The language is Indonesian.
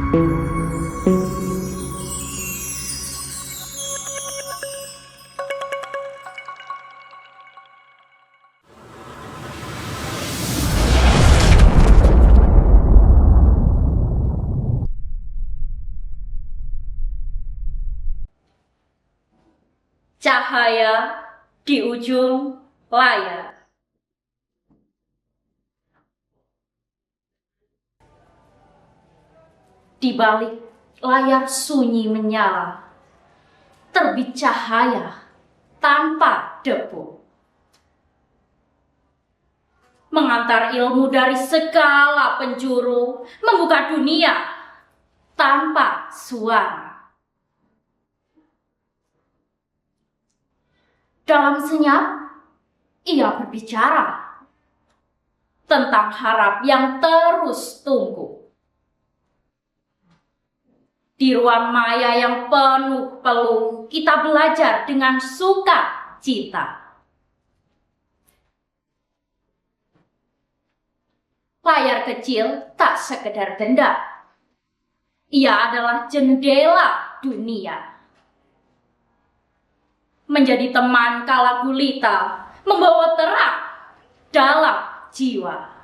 Cahaya di ujung layar. Di balik layar sunyi menyala, terbit cahaya tanpa debu. Mengantar ilmu dari segala penjuru, membuka dunia tanpa suara. Dalam senyap, ia berbicara tentang harap yang terus tunggu. Di ruang maya yang penuh pelung, kita belajar dengan sukacita. Layar kecil tak sekedar benda. Ia adalah jendela dunia. Menjadi teman kala gulita, membawa terang dalam jiwa.